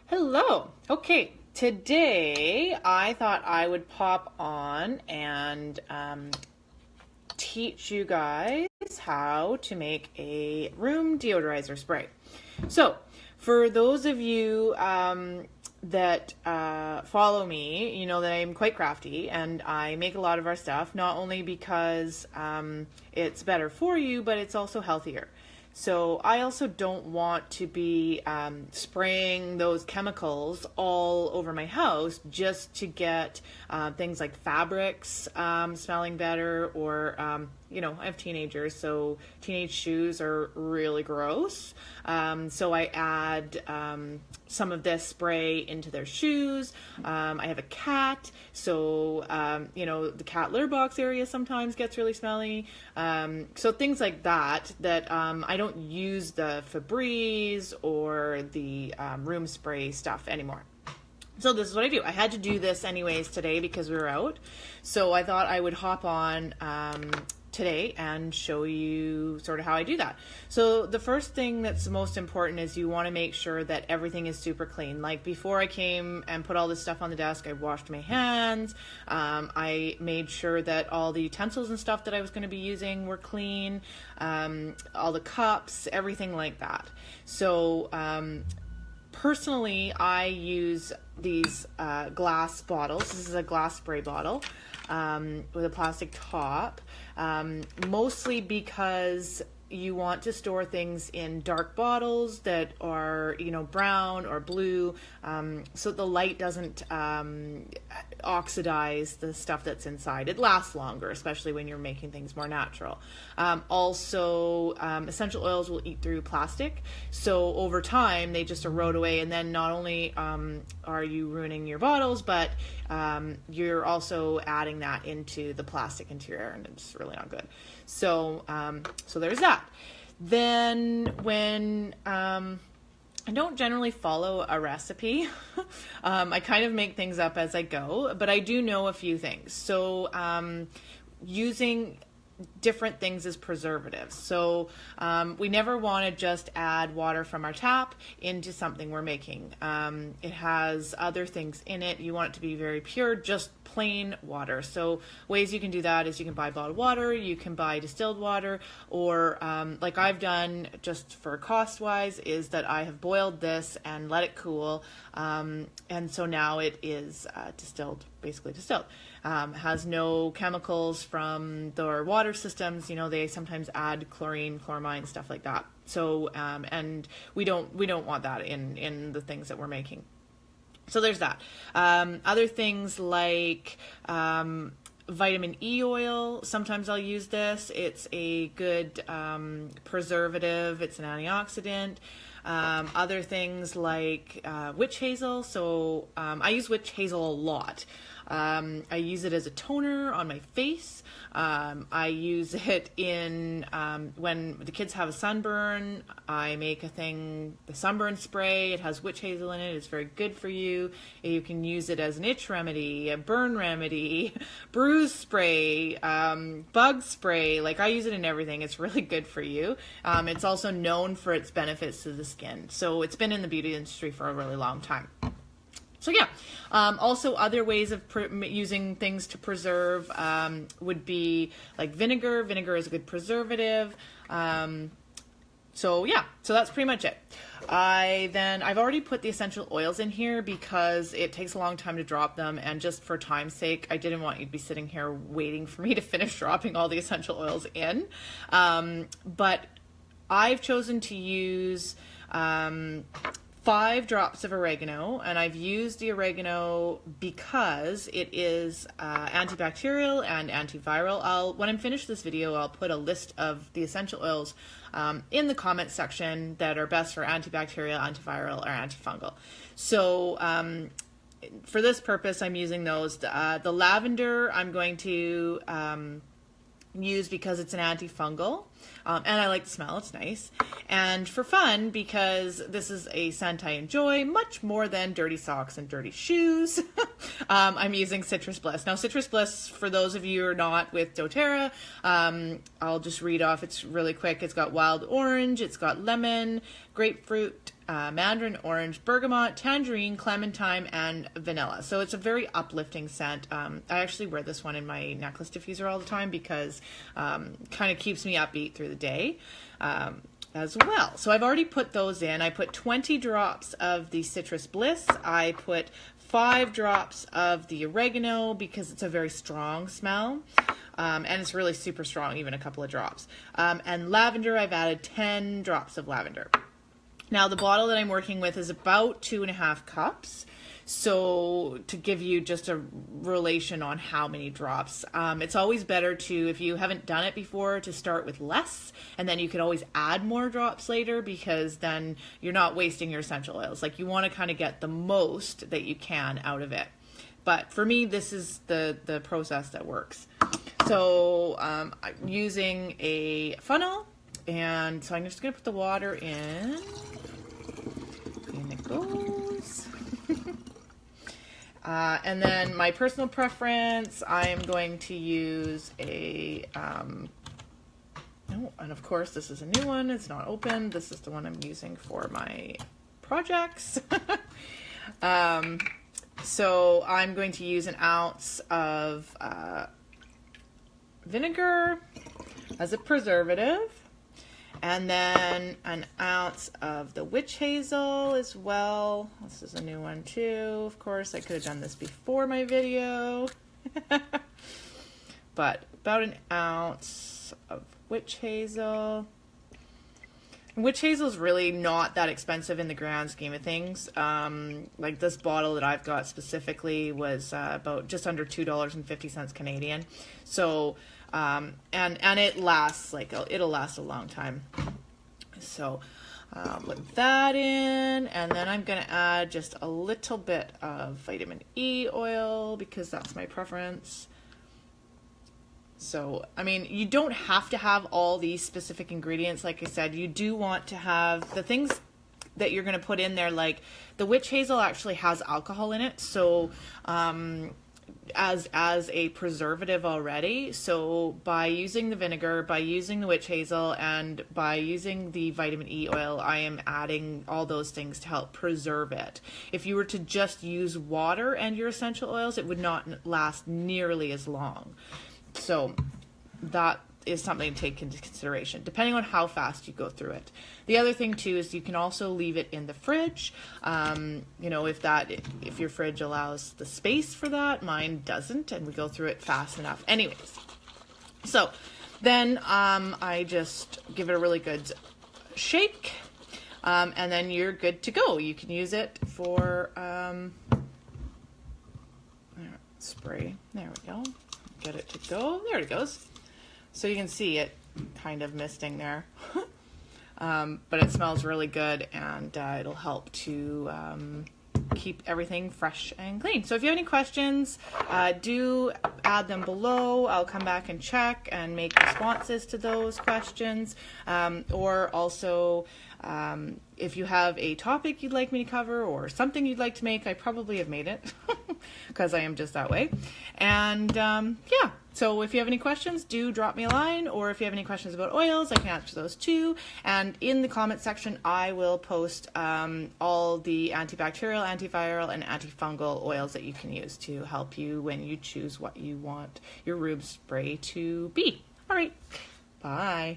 Hello. Okay, today I thought I would pop on and teach you guys how to make a room deodorizer spray. So, for those of you that follow me, you know that I'm quite crafty and I make a lot of our stuff, not only because it's better for you, but it's also healthier. So I also don't want to be spraying those chemicals all over my house just to get things like fabrics smelling better, or I have teenagers, so teenage shoes are really gross. So I add some of this spray into their shoes. I have a cat, so the cat litter box area sometimes gets really smelly. So things like that I don't use the Febreze or the room spray stuff anymore. So this is what I do. I had to do this anyways today because we were out. So I thought I would hop on today and show you sort of how I do that. So the first thing that's most important is you want to make sure that everything is super clean. Like before I came and put all this stuff on the desk, I washed my hands. I made sure that all the utensils and stuff that I was going to be using were clean. All the cups, everything like that. So personally, I use these glass bottles. This is a glass spray bottle with a plastic top, mostly because you want to store things in dark bottles that are, brown or blue, so the light doesn't oxidize the stuff that's inside. It lasts longer, especially when you're making things more natural. Also, essential oils will eat through plastic, so over time they just erode away, and then not only are you ruining your bottles, but you're also adding that into the plastic into your air, and it's really not good. So there's that. Then when I don't generally follow a recipe. I kind of make things up as I go, but I do know a few things. So using different things as preservatives. So we never want to just add water from our tap into something we're making. It has other things in it. You want it to be very pure, just plain water. So ways you can do that is you can buy bottled water, you can buy distilled water, or like I've done just for cost wise is that I have boiled this and let it cool, and so now it is distilled, basically distilled. Has no chemicals from their water systems. They sometimes add chlorine, chloramine, stuff like that. So and we don't want that in the things that we're making. So there's that. Other things like vitamin E oil. Sometimes I'll use this. It's a good preservative. It's an antioxidant. Other things like witch hazel. So I use witch hazel a lot. I use it as a toner on my face. I use it in when the kids have a sunburn. I make the sunburn spray. It has witch hazel in it. It's very good for you. You can use it as an itch remedy, a burn remedy, bruise spray, bug spray. Like I use it in everything. It's really good for you. It's also known for its benefits to the skin. So it's been in the beauty industry for a really long time. So yeah, also other ways of using things to preserve would be like vinegar. Vinegar is a good preservative. So yeah, so that's pretty much it. I've already put the essential oils in here because it takes a long time to drop them, and just for time's sake, I didn't want you to be sitting here waiting for me to finish dropping all the essential oils in. But I've chosen to use 5 drops of oregano, and I've used the oregano because it is antibacterial and antiviral. When I'm finished this video, I'll put a list of the essential oils in the comment section that are best for antibacterial, antiviral, or antifungal. So for this purpose, I'm using those. The lavender I'm going to use because it's an antifungal, and I like the smell, it's nice. And for fun, because this is a scent I enjoy much more than dirty socks and dirty shoes, I'm using Citrus Bliss. Now Citrus Bliss, for those of you who are not with doTERRA, I'll just read off, it's really quick. It's got wild orange, it's got lemon, grapefruit, mandarin, orange, bergamot, tangerine, clementine, and vanilla. So it's a very uplifting scent. I actually wear this one in my necklace diffuser all the time because kind of keeps me upbeat through the day as well. So I've already put those in. I put 20 drops of the citrus bliss. I put 5 drops of the oregano because it's a very strong smell. And it's really super strong, even a couple of drops. And lavender, I've added 10 drops of lavender. Now the bottle that I'm working with is about 2.5 cups. So to give you just a relation on how many drops, it's always better to, if you haven't done it before, to start with less, and then you can always add more drops later, because then you're not wasting your essential oils. Like, you want to kind of get the most that you can out of it. But for me, this is the process that works. So I'm using a funnel, and so I'm just going to put the water in. In it goes. And then my personal preference, I am going to use a, and of course this is a new one, it's not open, this is the one I'm using for my projects. So I'm going to use an ounce of vinegar as a preservative, and then an ounce of the witch hazel as well. This is a new one too. Of course, I could have done this before my video. But about an ounce of witch hazel. And witch hazel is really not that expensive in the grand scheme of things. Like this bottle that I've got specifically was about just under $2.50 Canadian. So and it lasts, it'll last a long time. So put that in, and then I'm going to add just a little bit of vitamin E oil because that's my preference. So, I mean, you don't have to have all these specific ingredients. Like I said, you do want to have the things that you're going to put in there. Like the witch hazel actually has alcohol in it. So, as a preservative already. So by using the vinegar, by using the witch hazel, and by using the vitamin E oil, I am adding all those things to help preserve it. If you were to just use water and your essential oils, it would not last nearly as long. So that is something to take into consideration, depending on how fast you go through it. The other thing too is you can also leave it in the fridge. If your fridge allows the space for that. Mine doesn't, and we go through it fast enough. Anyways, so then I just give it a really good shake, and then you're good to go. You can use it for spray. There we go. Get it to go. There it goes. So you can see it kind of misting there. But it smells really good, and it'll help to keep everything fresh and clean. So if you have any questions, do add them below. I'll come back and check and make responses to those questions. Or also, if you have a topic you'd like me to cover or something you'd like to make, I probably have made it because I am just that way. And yeah. So if you have any questions, do drop me a line, or if you have any questions about oils, I can answer those too. And in the comment section, I will post all the antibacterial, antiviral, and antifungal oils that you can use to help you when you choose what you want your room spray to be. All right, bye.